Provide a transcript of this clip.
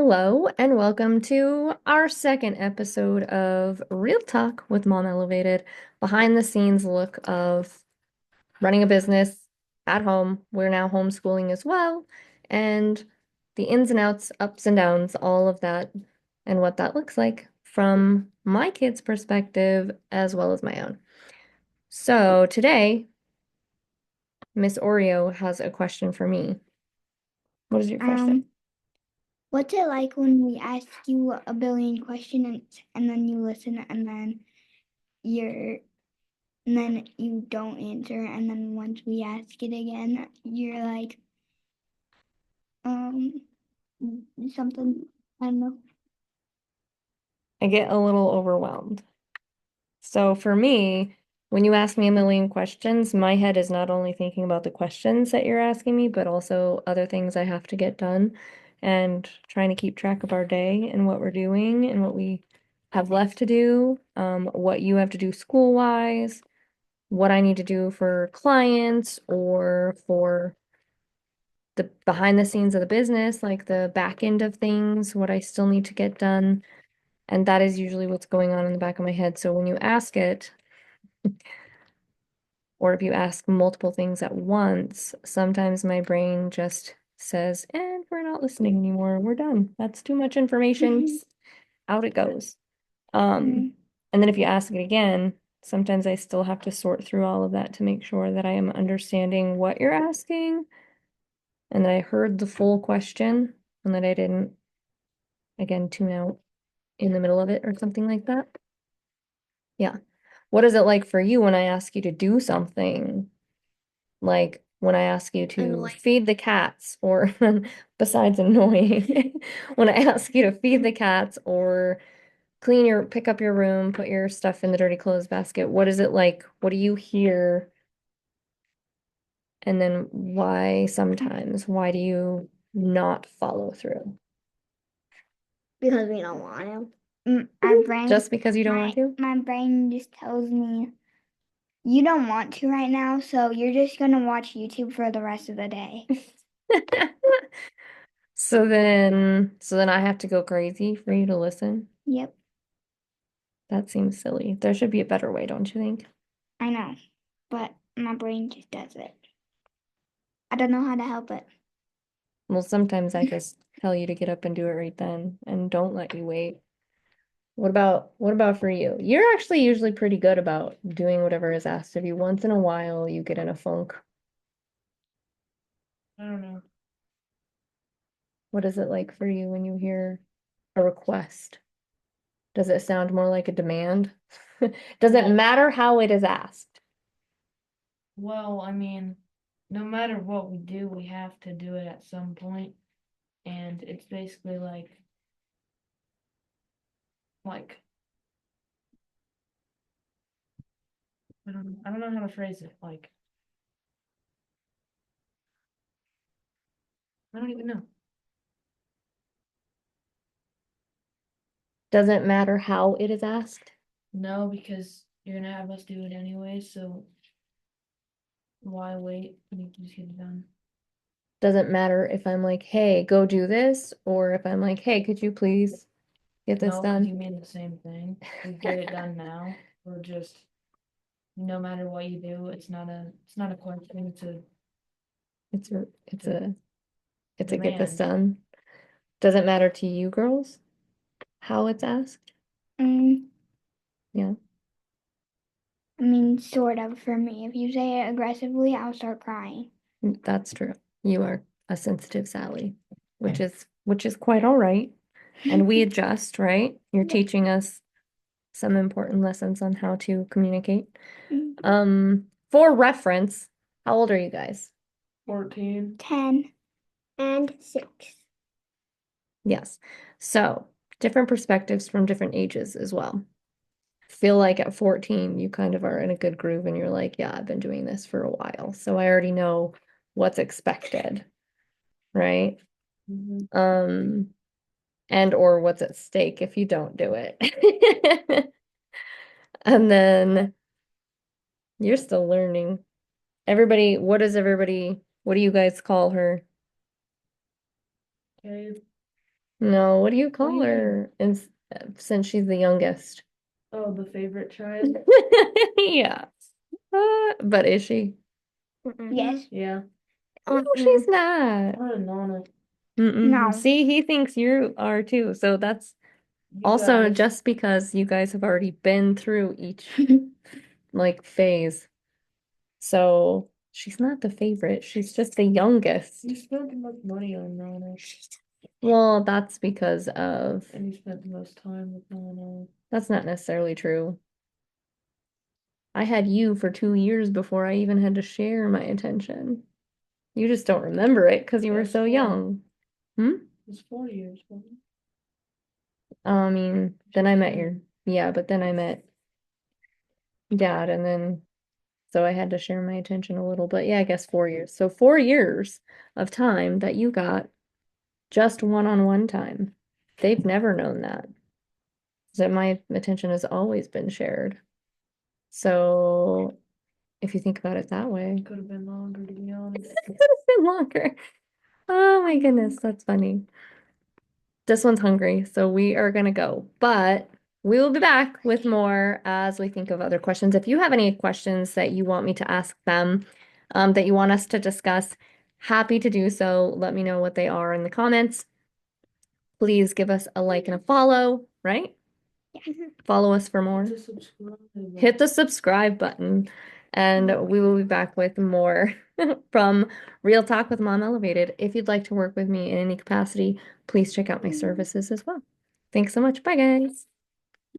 Hello, and welcome to our second episode of Real Talk with Mom Elevated, behind the scenes look of running a business at home. We're now homeschooling as well, and the ins and outs, ups and downs, all of that, and what that looks like from my kids' perspective as well as my own. So today, Miss Oreo has a question for me. What is your question? Um, what's it like when we ask you a billion questions and then you listen you're and then you don't answer and then once we ask it again, you're like, um, something, I don't know. I get a little overwhelmed. So for me, when you ask me a million questions, my head is not only thinking about the questions that you're asking me, but also other things I have to get done and trying to keep track of our day and what we're doing and what we have left to do, what you have to do school-wise, what I need to do for clients or for the behind the scenes of the business, like the back end of things, what I still need to get done. And that is usually what's going on in the back of my head. So when you ask it, or if you ask multiple things at once, sometimes my brain just says, and we're not listening anymore. We're done. That's too much information. Out it goes. Um, Mm, and then if you ask it again, sometimes I still have to sort through all of that to make sure that I am understanding what you're asking and that I heard the full question and that I didn't, again, tune out in the middle of it or something like that. Yeah. What is it like for you when I ask you to do something? Like when I ask you to Annoying. feed the cats, or besides annoying, when I ask you to feed the cats or pick up your room, put your stuff in the dirty clothes basket, what is it like? What do you hear? And then why sometimes? Why do you not follow through? because we don't want to. Our brain, Just because you don't want to? my brain just tells me you don't want to right now, so you're just gonna watch YouTube for the rest of the day. So then I have to go crazy for you to listen. Yep, That seems silly. There should be a better way, don't you think? I know, but my brain just does it. I don't know how to help it. Well, sometimes I just tell you to get up and do it right then and don't let you wait. What about for you? You're actually usually pretty good about doing whatever is asked of you. Once in a while, you get in a funk. I don't know. What is it like for you when you hear a request? Does it sound more like a demand? Does it Well, matter how it is asked? well, I mean, no matter what we do, we have to do it at some point, and it's basically like I don't know how to phrase it. Like I don't even know. Doesn't matter how it is asked? No, because you're gonna have us do it anyway, so why wait? We can just get it done. Doesn't matter if I'm like, hey, go do this, or if I'm like, hey, could you please get this No, because you done? mean the same thing. We get it done now. We're just no matter what you do, it's not a question, It's a, it's it's a a, it's a get this demand. done. Does it matter to you girls how it's asked? Mm, Yeah, I mean, sort of for me. If you say it aggressively, I'll start crying. that's true. You are a sensitive Sally, which is quite all right. And we adjust, right? You're Yep. teaching us some important lessons on how to communicate. Mm, For reference, how old are you guys? 14. 10 and 6. Yes. So, different perspectives from different ages as well. Feel like at 14, you kind of are in a good groove and you're like, yeah, I've been doing this for a while. So I already know what's expected, right? Mhm. Um, and or what's at stake if you don't do it. And then you're still learning. What do you guys call her? Okay. No, what do you What do call you mean? her? Since she's the youngest. Oh, the favorite child? Yeah. But is she? Yes. Yeah. No, she's not. What a nana. No. See, he thinks you are too. So that's You also guys. just because you guys have already been through each like phase. So she's not the favorite. She's just the youngest. You spent the most money on Nana, Well, that's because of and you spent the most time with Nana. that's not necessarily true. I had you for 2 years before I even had to share my attention. You just don't remember it because you were That's so four. young. Hmm? It's 4 years, wasn't I mean, then I met yeah, but then I met dad and then so I had to share my attention a little, but yeah, I guess 4 years. So 4 years of time that you got just one-on-one time. They've never known that. That my attention has always been shared. So if you think about it that way, it? Could have been longer, to be honest. it could have been longer. Oh my goodness, that's funny. This one's hungry, so we are gonna go. But we will be back with more as we think of other questions. If you have any questions that you want me to ask them, that you want us to discuss, happy to do so. Let me know what they are in the comments. Please give us a like and a follow, right? Follow us for more. Hit the subscribe Hit the subscribe button, and we will be back with more from Real Talk with Mom Elevated. If you'd like to work with me in any capacity, please check out my services as well. Thanks so much. Bye, guys.